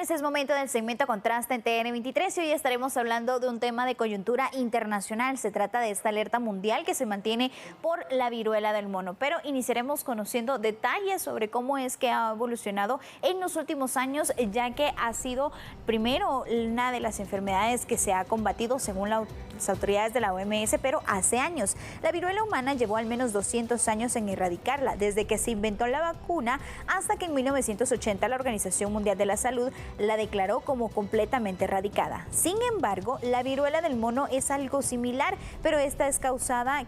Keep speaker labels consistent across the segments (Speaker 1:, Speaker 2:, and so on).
Speaker 1: Este es momento del segmento Contraste en TN23 y hoy estaremos hablando de un tema de coyuntura internacional. Se trata de esta alerta mundial que se mantiene por la viruela del mono. Pero iniciaremos conociendo detalles sobre cómo es que ha evolucionado en los últimos años, ya que ha sido primero una de las enfermedades que se ha combatido según las autoridades de la OMS, pero hace años. La viruela humana llevó al menos 200 años en erradicarla, desde que se inventó la vacuna hasta que en 1980 la Organización Mundial de la Salud la declaró como completamente erradicada. Sin embargo, la viruela del mono es algo similar, pero esta es causada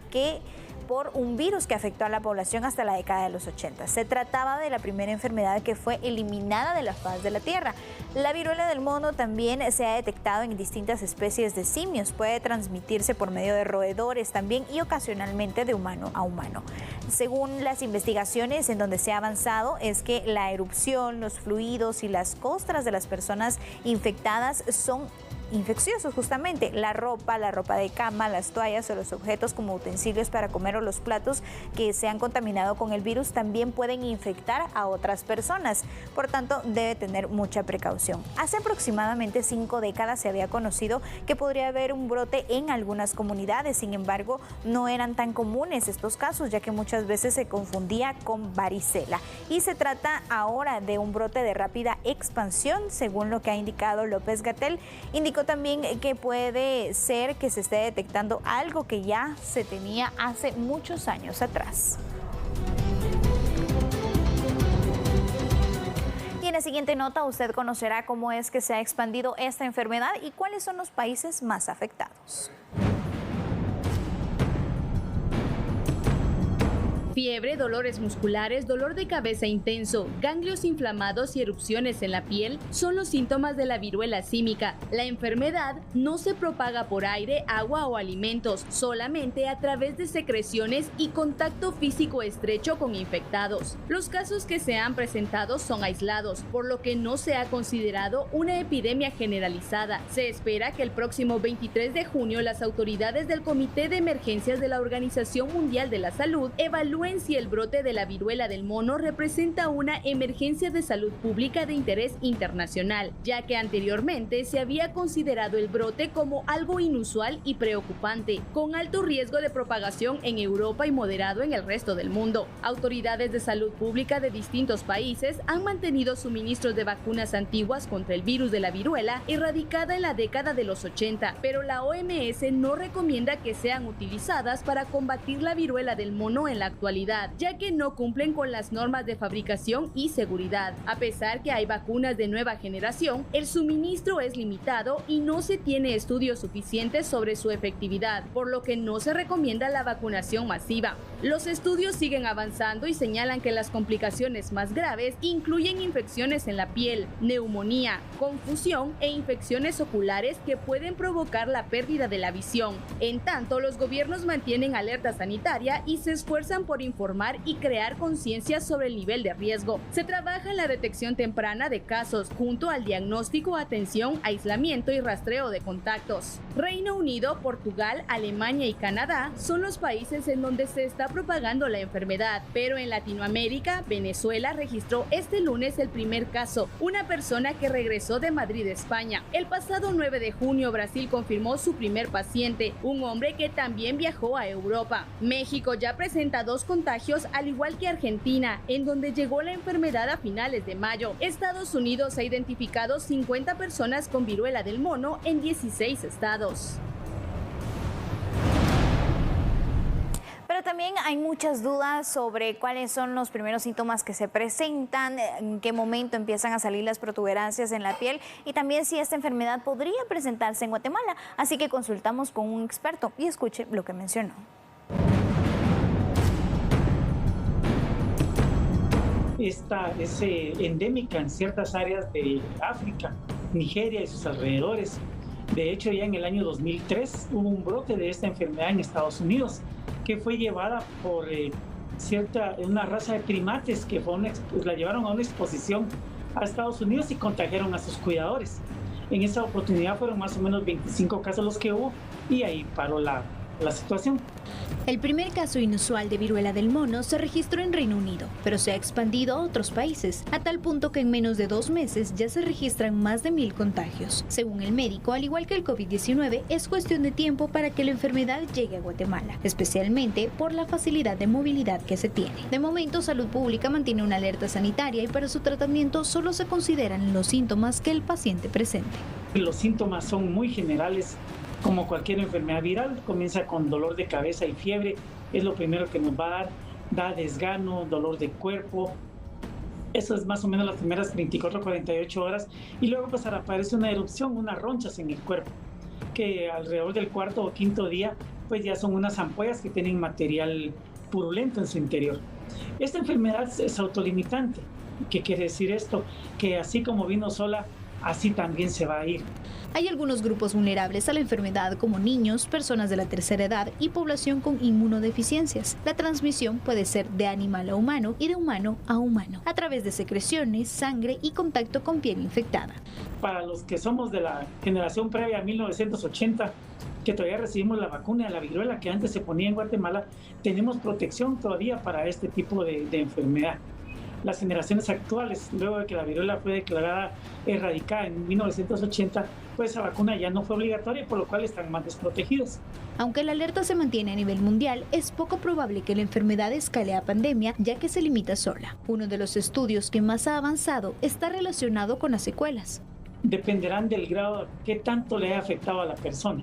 Speaker 1: por un virus que afectó a la población hasta la década de los 80. Se trataba de la primera enfermedad que fue eliminada de la faz de la Tierra. La viruela del mono también se ha detectado en distintas especies de simios. Puede transmitirse por medio de roedores también y ocasionalmente de humano a humano. Según las investigaciones en donde se ha avanzado, es que la erupción, los fluidos y las costras de las personas infectadas son infecciosos justamente. La ropa de cama, las toallas o los objetos como utensilios para comer o los platos que se han contaminado con el virus también pueden infectar a otras personas. Por tanto, debe tener mucha precaución. Hace aproximadamente 5 décadas se había conocido que podría haber un brote en algunas comunidades. Sin embargo, no eran tan comunes estos casos, ya que muchas veces se confundía con varicela. Y se trata ahora de un brote de rápida expansión, según lo que ha indicado López-Gatell. Indicó también que puede ser que se esté detectando algo que ya se tenía hace muchos años atrás. Y en la siguiente nota usted conocerá cómo es que se ha expandido esta enfermedad y cuáles son los países más afectados.
Speaker 2: Fiebre, dolores musculares, dolor de cabeza intenso, ganglios inflamados y erupciones en la piel son los síntomas de la viruela símica. La enfermedad no se propaga por aire, agua o alimentos, solamente a través de secreciones y contacto físico estrecho con infectados. Los casos que se han presentado son aislados, por lo que no se ha considerado una epidemia generalizada. Se espera que el próximo 23 de junio las autoridades del Comité de Emergencias de la Organización Mundial de la Salud evalúen si el brote de la viruela del mono representa una emergencia de salud pública de interés internacional, ya que anteriormente se había considerado el brote como algo inusual y preocupante, con alto riesgo de propagación en Europa y moderado en el resto del mundo. Autoridades de salud pública de distintos países han mantenido suministros de vacunas antiguas contra el virus de la viruela erradicada en la década de los 80, pero la OMS no recomienda que sean utilizadas para combatir la viruela del mono en la actualidad, ya que no cumplen con las normas de fabricación y seguridad. A pesar que hay vacunas de nueva generación, el suministro es limitado y no se tiene estudios suficientes sobre su efectividad, por lo que no se recomienda la vacunación masiva. Los estudios siguen avanzando y señalan que las complicaciones más graves incluyen infecciones en la piel, neumonía, confusión e infecciones oculares que pueden provocar la pérdida de la visión. En tanto, los gobiernos mantienen alerta sanitaria y se esfuerzan por informar y crear conciencia sobre el nivel de riesgo. Se trabaja en la detección temprana de casos, junto al diagnóstico, atención, aislamiento y rastreo de contactos. Reino Unido, Portugal, Alemania y Canadá son los países en donde se está propagando la enfermedad, pero en Latinoamérica, Venezuela registró este lunes el primer caso, una persona que regresó de Madrid, España. El pasado 9 de junio, Brasil confirmó su primer paciente, un hombre que también viajó a Europa. México ya presenta 2 contagios, al igual que Argentina, en donde llegó la enfermedad a finales de mayo. Estados Unidos ha identificado 50 personas con viruela del mono en 16 estados.
Speaker 1: Pero también hay muchas dudas sobre cuáles son los primeros síntomas que se presentan, en qué momento empiezan a salir las protuberancias en la piel y también si esta enfermedad podría presentarse en Guatemala. Así que consultamos con un experto y escuche lo que mencionó.
Speaker 3: Esta es endémica en ciertas áreas de África, Nigeria y sus alrededores. De hecho, ya en el año 2003 hubo un brote de esta enfermedad en Estados Unidos que fue llevada por una raza de primates que la llevaron a una exposición a Estados Unidos y contagiaron a sus cuidadores. En esa oportunidad fueron más o menos 25 casos los que hubo y ahí paró la situación.
Speaker 4: El primer caso inusual de viruela del mono se registró en Reino Unido, pero se ha expandido a otros países, a tal punto que en menos de 2 meses ya se registran más de 1.000 contagios. Según el médico, al igual que el COVID-19, es cuestión de tiempo para que la enfermedad llegue a Guatemala, especialmente por la facilidad de movilidad que se tiene. De momento, Salud Pública mantiene una alerta sanitaria y para su tratamiento solo se consideran los síntomas que el paciente presente.
Speaker 3: Los síntomas son muy generales. Como cualquier enfermedad viral, comienza con dolor de cabeza y fiebre, es lo primero que nos va a dar, da desgano, dolor de cuerpo. Eso es más o menos las primeras 24 o 48 horas y luego pues aparece una erupción, unas ronchas en el cuerpo, que alrededor del 4º o 5º día pues ya son unas ampollas que tienen material purulento en su interior. Esta enfermedad es autolimitante. ¿Qué quiere decir esto? Que así como vino sola, así también se va a ir.
Speaker 4: Hay algunos grupos vulnerables a la enfermedad como niños, personas de la tercera edad y población con inmunodeficiencias. La transmisión puede ser de animal a humano y de humano a humano, a través de secreciones, sangre y contacto con piel infectada.
Speaker 3: Para los que somos de la generación previa a 1980, que todavía recibimos la vacuna de la viruela que antes se ponía en Guatemala, tenemos protección todavía para este tipo de enfermedad. Las generaciones actuales, luego de que la viruela fue declarada erradicada en 1980, pues esa vacuna ya no fue obligatoria, por lo cual están más desprotegidos.
Speaker 4: Aunque la alerta se mantiene a nivel mundial, es poco probable que la enfermedad escale a pandemia, ya que se limita sola. Uno de los estudios que más ha avanzado está relacionado con las secuelas.
Speaker 3: Dependerán del grado que tanto le haya afectado a la persona.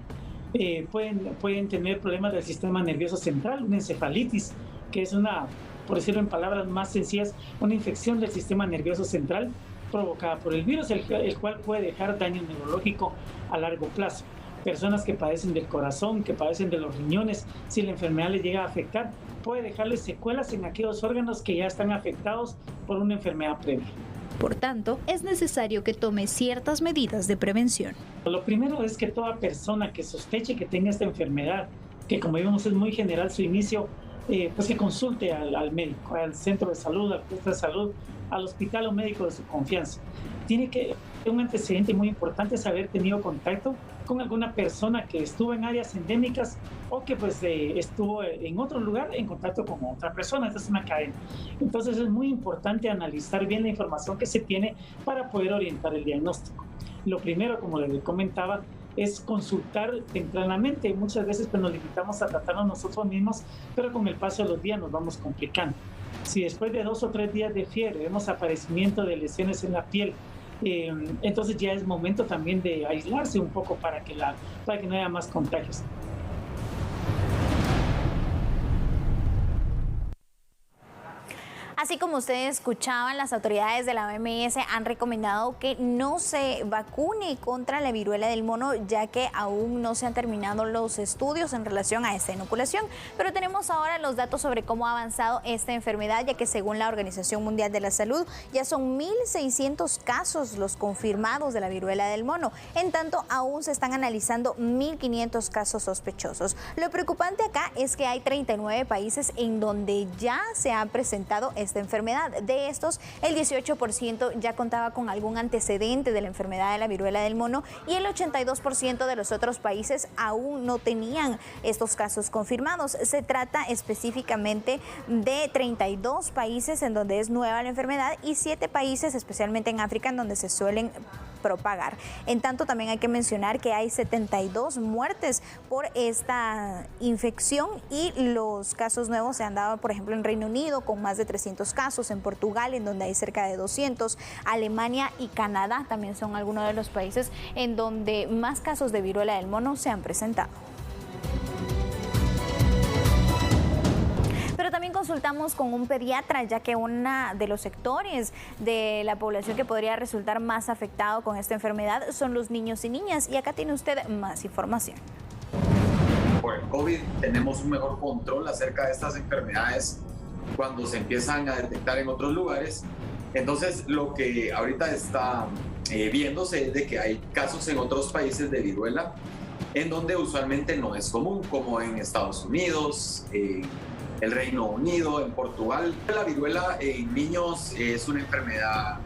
Speaker 3: Pueden tener problemas del sistema nervioso central, una encefalitis, que es una, por decirlo en palabras más sencillas, una infección del sistema nervioso central provocada por el virus, el cual puede dejar daño neurológico a largo plazo. Personas que padecen del corazón, que padecen de los riñones, si la enfermedad les llega a afectar, puede dejarles secuelas en aquellos órganos que ya están afectados por una enfermedad previa.
Speaker 4: Por tanto, es necesario que tome ciertas medidas de prevención.
Speaker 3: Lo primero es que toda persona que sospeche que tenga esta enfermedad, que como vimos es muy general su inicio, pues que consulte al médico, al centro de salud, al puesto de salud, al hospital o médico de su confianza. Tiene que un antecedente muy importante es haber tenido contacto con alguna persona que estuvo en áreas endémicas o que pues estuvo en otro lugar en contacto con otra persona. Esta es una cadena. Entonces es muy importante analizar bien la información que se tiene para poder orientar el diagnóstico. Lo primero, como les comentaba, es consultar tempranamente. Muchas veces pues, nos limitamos a tratarnos nosotros mismos, pero con el paso de los días nos vamos complicando. Si después de 2 o 3 días de fiebre vemos aparecimiento de lesiones en la piel, entonces ya es momento también de aislarse un poco para que no haya más contagios.
Speaker 1: Así como ustedes escuchaban, las autoridades de la OMS han recomendado que no se vacune contra la viruela del mono, ya que aún no se han terminado los estudios en relación a esta inoculación. Pero tenemos ahora los datos sobre cómo ha avanzado esta enfermedad, ya que según la Organización Mundial de la Salud, ya son 1.600 casos los confirmados de la viruela del mono. En tanto, aún se están analizando 1.500 casos sospechosos. Lo preocupante acá es que hay 39 países en donde ya se ha presentado esta enfermedad. De estos, el 18% ya contaba con algún antecedente de la enfermedad de la viruela del mono y el 82% de los otros países aún no tenían estos casos confirmados. Se trata específicamente de 32 países en donde es nueva la enfermedad y 7 países, especialmente en África, en donde se suelen propagar. En tanto, también hay que mencionar que hay 72 muertes por esta infección y los casos nuevos se han dado, por ejemplo, en Reino Unido con más de 300 casos, en Portugal en donde hay cerca de 200, Alemania y Canadá también son algunos de los países en donde más casos de viruela del mono se han presentado. Pero también consultamos con un pediatra, ya que uno de los sectores de la población que podría resultar más afectado con esta enfermedad son los niños y niñas. Y acá tiene usted más información.
Speaker 5: Por el COVID tenemos un mejor control acerca de estas enfermedades cuando se empiezan a detectar en otros lugares. Entonces, lo que ahorita está viéndose es de que hay casos en otros países de viruela en donde usualmente no es común, como en Estados Unidos, el Reino Unido, en Portugal. La viruela en niños es una enfermedad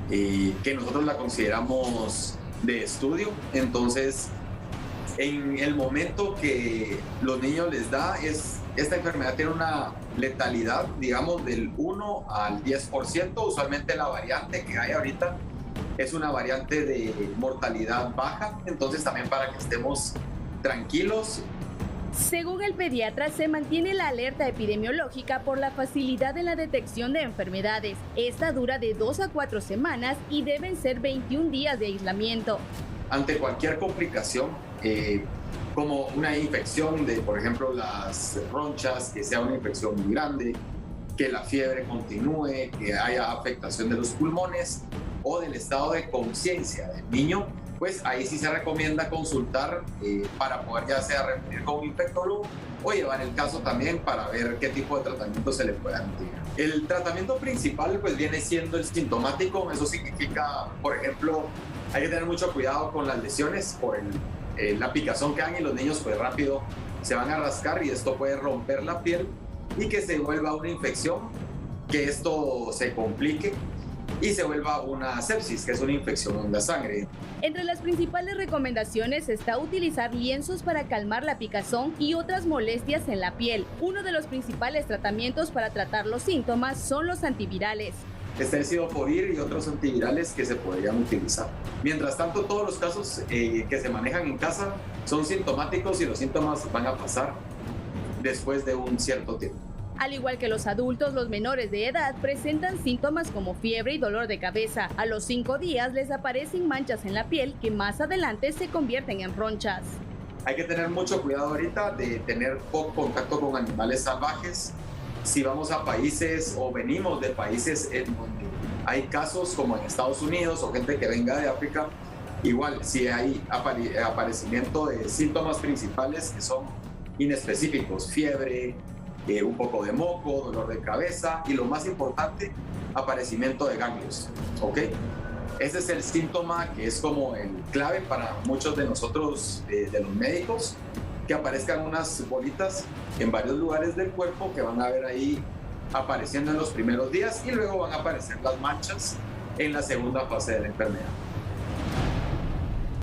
Speaker 5: que nosotros la consideramos de estudio. Entonces, en el momento que los niños les da es esta enfermedad tiene una letalidad, digamos, del 1 al 10%. Usualmente la variante que hay ahorita es una variante de mortalidad baja, entonces también para que estemos tranquilos.
Speaker 2: Según el pediatra, se mantiene la alerta epidemiológica por la facilidad en la detección de enfermedades. Esta dura de 2 a 4 semanas y deben ser 21 días de aislamiento.
Speaker 5: Ante cualquier complicación, como una infección de, por ejemplo, las ronchas, que sea una infección muy grande, que la fiebre continúe, que haya afectación de los pulmones o del estado de conciencia del niño, pues ahí sí se recomienda consultar para poder ya sea referir con un infectólogo o llevar el caso también para ver qué tipo de tratamiento se le pueda entregar. El tratamiento principal pues viene siendo el sintomático. Eso significa, por ejemplo, hay que tener mucho cuidado con las lesiones por la picazón que dan, y los niños pues rápido se van a rascar y esto puede romper la piel y que se vuelva una infección, que esto se complique y se vuelva una sepsis, que es una infección en la sangre.
Speaker 2: Entre las principales recomendaciones está utilizar lienzos para calmar la picazón y otras molestias en la piel. Uno de los principales tratamientos para tratar los síntomas son los antivirales.
Speaker 5: Está el cidofovir y otros antivirales que se podrían utilizar. Mientras tanto, todos los casos que se manejan en casa son sintomáticos y los síntomas van a pasar después de un cierto tiempo.
Speaker 2: Al igual que los adultos, los menores de edad presentan síntomas como fiebre y dolor de cabeza. A los 5 días les aparecen manchas en la piel que más adelante se convierten en ronchas.
Speaker 5: Hay que tener mucho cuidado ahorita de tener poco contacto con animales salvajes. Si vamos a países o venimos de países en donde hay casos como en Estados Unidos o gente que venga de África, igual si hay aparecimiento de síntomas principales que son inespecíficos, fiebre, un poco de moco, dolor de cabeza y lo más importante, aparecimiento de ganglios, ¿ok? Ese es el síntoma que es como el clave para muchos de nosotros, de los médicos, que aparezcan unas bolitas en varios lugares del cuerpo que van a ver ahí apareciendo en los primeros días y luego van a aparecer las manchas en la segunda fase de la enfermedad.